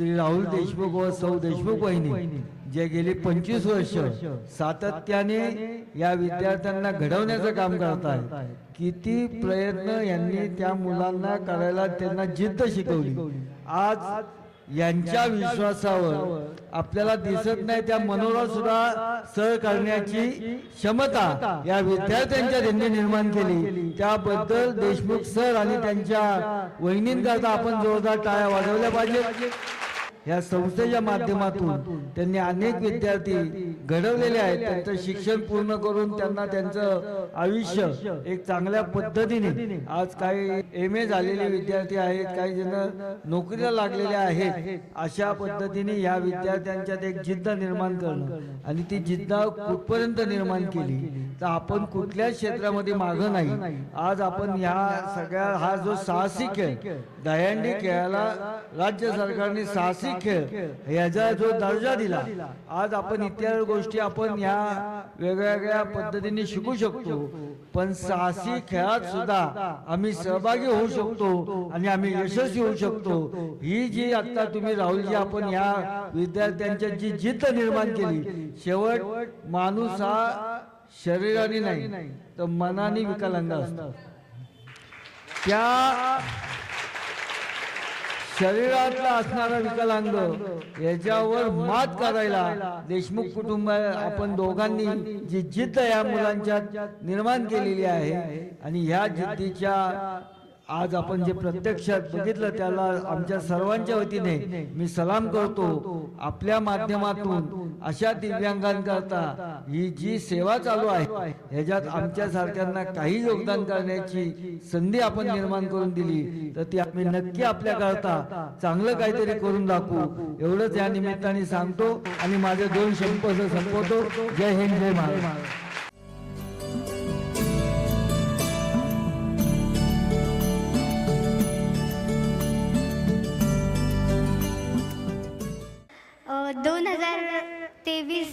श्री राहुल देशमुख व सौ देशमुख वहिनी जे गेली 25 वर्ष सातत्याने या विद्यार्थ्यांना घडवण्याचं काम करत आहेत. किती प्रयत्न यांनी त्या मुलांना करायला त्यांना जिद्द शिकवली. आज यांच्या विश्वासावर आपल्याला दिसत नाही त्या मनोरा सुद्धा सह करण्याची क्षमता या विद्यार्थ्यांच्या त्यांनी निर्माण केली. त्याबद्दल देशमुख सर आणि त्यांच्या वहिनींकरता आपण जोरदार टाळ्या वाजवल्या पाहिजेत. या संस्थेच्या माध्यमातून त्यांनी अनेक विद्यार्थी घडवलेले आहेत. त्यांचं शिक्षण पूर्ण करून त्यांना त्यांचं आयुष्य एक चांगल्या पद्धतीने आज काही MA झालेले विद्यार्थी आहेत, काही जण नोकरीला लागलेले आहेत. अशा पद्धतीने या विद्यार्थ्यांच्यात एक जिद्द निर्माण करणं आणि ती जिद्द कुठपर्यंत निर्माण केली तर आपण कुठल्याच क्षेत्रामध्ये मागं नाही. आज आपण ह्या सगळ्या हा जो साहसी खेळ दहीहंडी खेळाला राज्य सरकारने साहसी खेळ याचा जो दर्जा दिला, आज आपण इतर गोष्टी आपण ह्या वेगवेगळ्या पद्धतीने शिकू शकतो. पण साहसी खेळात सुद्धा आम्ही सहभागी होऊ शकतो आणि आम्ही यशस्वी होऊ शकतो. ही जी आता तुम्ही राहुलजी आपण या विद्यार्थ्यांच्या जी जिद्द निर्माण केली, शेवट माणूस हा शरीराने नाही तर मनाने विकलांग असतो. त्या शरीरातला असणारा विकलांग याच्यावर मात करायला देशमुख कुटुंब आपण दोघांनी जी जिद्द या मुलांच्यात निर्माण केलेली आहे आणि ह्या जिद्दीच्या आज आपण जे प्रत्यक्षात बघितलं त्याला आमच्या सर्वांच्या वतीने मी सलाम करतो. आपल्या माध्यमातून अशा दिव्यांगांकरता ही जी सेवा चालू आहे ह्याच्यात आमच्या सारख्यांना काही योगदान करण्याची संधी आपण निर्माण करून दिली तर ती आम्ही नक्की आपल्याकरता चांगलं काहीतरी करून दाखवू एवढंच या निमित्ताने सांगतो आणि माझे 2 शब्द संपवतो. जय हिंद, जय महाराष्ट्र.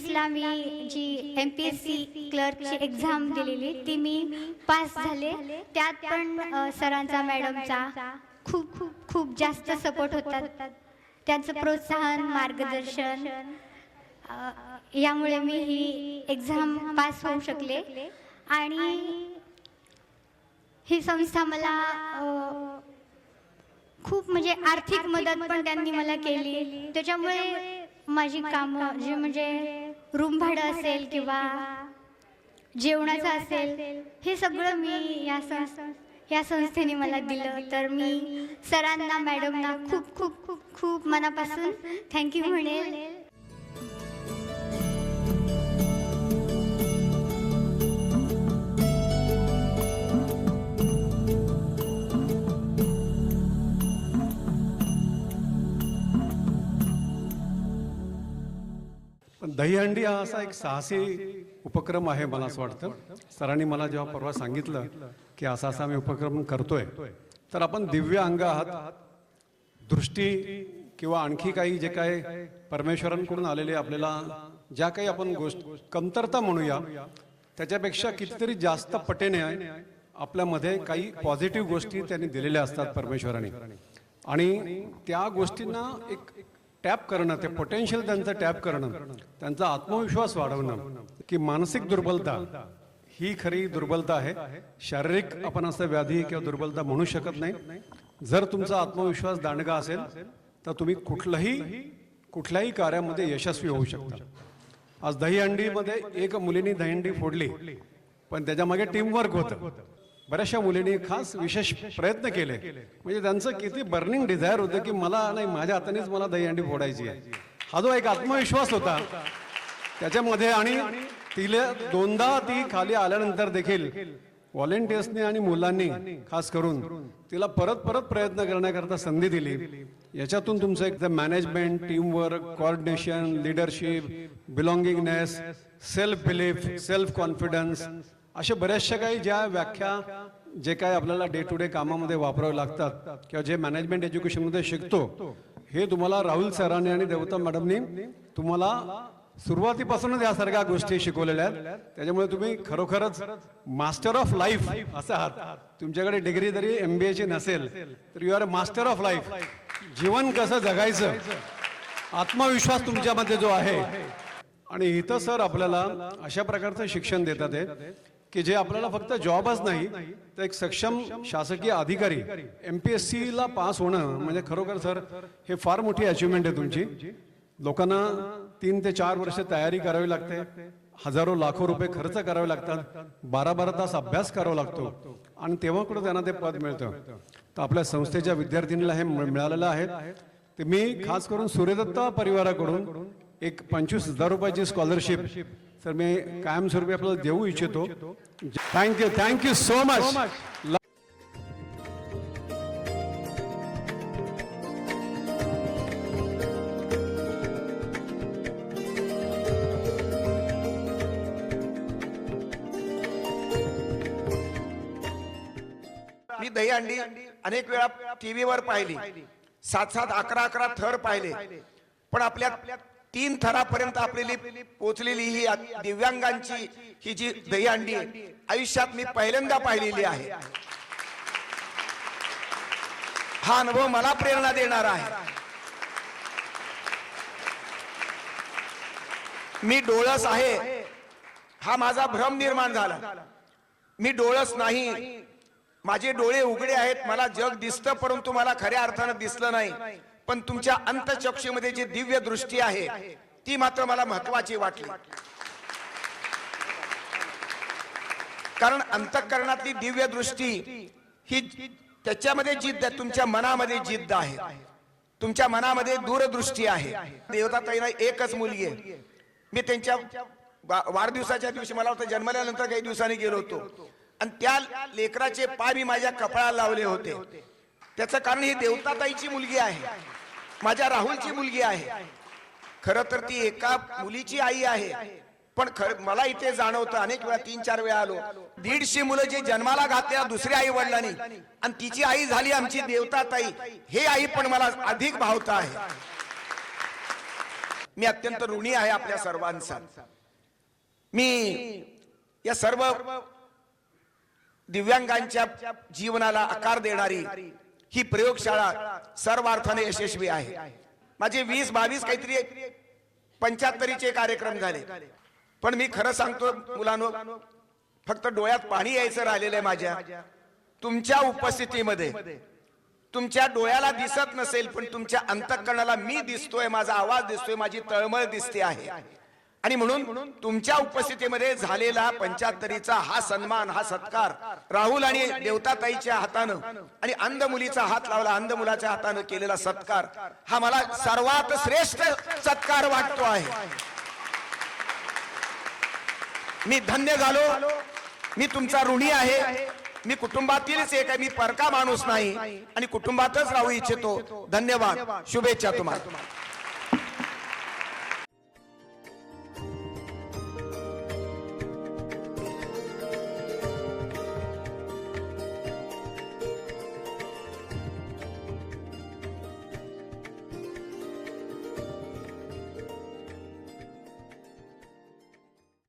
ला मी जी MPSC क्लर्कची एक्झाम दिलेली ती मी पास झाले. त्यात पण सरांचा मॅडमचा खूप खूप खूप जास्त सपोर्ट होता. त्यांचं प्रोत्साहन मार्गदर्शन यामुळे मी ही एक्झाम पास होऊ शकले. आणि ही संस्था मला खूप म्हणजे आर्थिक मदत पण त्यांनी मला केली. त्याच्यामुळे माझी कामं जे म्हणजे रूम भाडं असेल किंवा जेवणाचं असेल हे सगळं मी या संस्थेने मला दिलं. तर मी सरांना मॅडमना खूप खूप खूप खूप मनापासून थँक्यू म्हणेल. दहीहंडी हा असा एक साहसी उपक्रम आहे. मला असं वाटतं सरांनी मला जेव्हा परवा सांगितलं की असा असा आम्ही उपक्रम करतोय तर आपण दिव्य अंग आहात, दृष्टी किंवा आणखी काही जे काय परमेश्वरांकडून आलेले आपल्याला ज्या काही आपण कमतरता म्हणूया त्याच्यापेक्षा कितीतरी जास्त पटीने आपल्यामध्ये काही पॉझिटिव्ह गोष्टी त्यांनी दिलेल्या असतात परमेश्वराने. आणि त्या गोष्टींना एक टॅप करणं, ते पोटेन्शियल त्यांचं टॅप करणं, त्यांचा आत्मविश्वास वाढवणं की मानसिक दुर्बलता ही खरी दुर्बलता आहे. शारीरिक आपण असं व्याधी किंवा दुर्बलता म्हणू शकत नाही. जर तुमचा आत्मविश्वास दांडगा असेल तर तुम्ही कुठल्याही कार्यामध्ये यशस्वी होऊ शकता. आज दहीहंडीमध्ये एक मुलीने दहीहंडी फोडली पण त्याच्या मागे टीमवर्क होतं. बऱ्याचशा मुलींनी खास विशेष प्रयत्न केले. म्हणजे त्यांचं किती बर्निंग डिझायर होतं की मला नाही, माझ्या हातानेच मला दहीहंडी फोडायची आहे. हा जो एक आत्मविश्वास होता त्याच्यामध्ये. आणि तिला 2दा ती खाली आल्यानंतर देखील व्हॉलेंटियर्सनी आणि मुलांनी खास करून तिला परत प्रयत्न करण्याकरता संधी दिली. याच्यातून तुमचं एक management, teamwork, coordination, leadership, belongingness, self belief, self confidence अशा बऱ्याचशा काही ज्या व्याख्या जे काय आपल्याला डे टू डे कामामध्ये वापरावे लागतात किंवा जे मॅनेजमेंट एज्युकेशनमध्ये शिकतो हे तुम्हाला राहुल सरांनी आणि देवता मॅडमनी तुम्हाला सुरुवातीपासूनच यासारख्या गोष्टी शिकवलेल्या आहेत. त्याच्यामुळे तुम्ही खरोखरच मास्टर ऑफ लाईफ असं आहात. तुमच्याकडे डिग्री जरी MBA ची नसेल तर you are a master of life. जीवन कसं जगायचं आत्मविश्वास तुमच्यामध्ये जो आहे आणि इथं सर आपल्याला अशा प्रकारचं शिक्षण देतात आहे की जे आपल्याला फक्त जॉबच नाही तर एक सक्षम शासकीय अधिकारी MPSC ला पास होणं म्हणजे खरोखर सर हे फार मोठी अचिव्हमेंट आहे तुमची. लोकांना 3 ते 4 वर्ष तयारी करावी लागते, हजारो लाखो रुपये खर्च करावे लागतात, 12 तास अभ्यास करावा लागतो आणि तेव्हा कुठं त्यांना ते पद मिळतं. तर आपल्या संस्थेच्या विद्यार्थ्यांना हे मिळालेलं आहे. ते मी खास करून सूर्यदत्त परिवाराकडून एक 25,000 रुपयाची स्कॉलरशिप सर मी कायमस्वरूपी आपल्याला देऊ इच्छितो. Thank you so much. मी दहीहंडी अनेक वेळा टीव्हीवर पाहिली, 7-7, 11-11 थर पाहिले, पण आपल्या 3 थरापर्यंत आपली पोचलेली ही दिव्यांगांची ही जी दहीहंडी आयुष्यात मी पहिल्यांदा पाहिलेली आहे. हा अनुभव मला प्रेरणा देणार आहे. मी डोळस आहे हा माझा भ्रम निर्माण झाला. मी डोळस नाही, माझे डोळे उघडे आहेत, मला जग दिसतं परंतु मला खऱ्या अर्थानं दिसलं नाही. पण तुमच्या अंतःचक्षुमध्ये जी दिव्य दृष्टी आहे ती मात्र मला महत्वाची वाटली. कारण अंतःकरणातली दिव्य दृष्टी ही त्याच्यामध्ये जिद्द आहे, तुमच्या मनामध्ये जिद्द आहे, तुमच्या मनामध्ये दूरदृष्टी आहे. देवताताईला एकच मुलगी आहे. मी त्यांच्या वाढदिवसाच्या दिवशी मला वाटतं जन्मल्यानंतर काही दिवसांनी गेलो होतो आणि त्या लेकराचे पाय मी माझ्या कपाळाला लावले होते. त्याचं कारण ही देवताताईची मुलगी आहे, माझ्या राहुलची मुलगी आहे. खरं तर ती एका मुलीची आई आहे, पण मला इथे जाणवतं अनेक वेळा 3-4 वेळा आलो, 150 मुलं जे जन्माला घातल्या दुसऱ्या आई वडिलांनी आणि तिची आई झाली आमची देवताताई, हे आई पण मला अधिक भावतं आहे. मी अत्यंत ऋणी आहे आपल्या सर्वांचा. मी या सर्व दिव्यांगांच्या जीवनाला आकार देणारी ही प्रयोगशाळा सर्व अर्थाने यशस्वी आहे. माझे 20-22 काहीतरी 75चे कार्यक्रम झाले, पण मी खरं सांगतो मुलांनो, फक्त डोळ्यात पाणी यायचं राहिलेलं आहे माझ्या. तुमच्या उपस्थितीमध्ये तुमच्या डोळ्याला दिसत नसेल पण तुमच्या अंतःकरणाला मी दिसतोय, माझा आवाज दिसतोय, माझी तळमळ दिसते आहे. आणि म्हणून तुमच्या उपस्थितीमध्ये झालेला 75चा हा सन्मान, हा सत्कार राहुल आणि देवताताईच्या हातानं आणि अंध मुलीचा हात लावला, अंध मुलाच्या हातानं केलेला सत्कार हा मला सर्वात श्रेष्ठ सत्कार वाटतो आहे. मी धन्य झालो, मी तुमचा ऋणी आहे. मी कुटुंबातीलच एक आहे, मी परका माणूस नाही आणि कुटुंबातच राहू इच्छितो. धन्यवाद, शुभेच्छा तुम्हाला.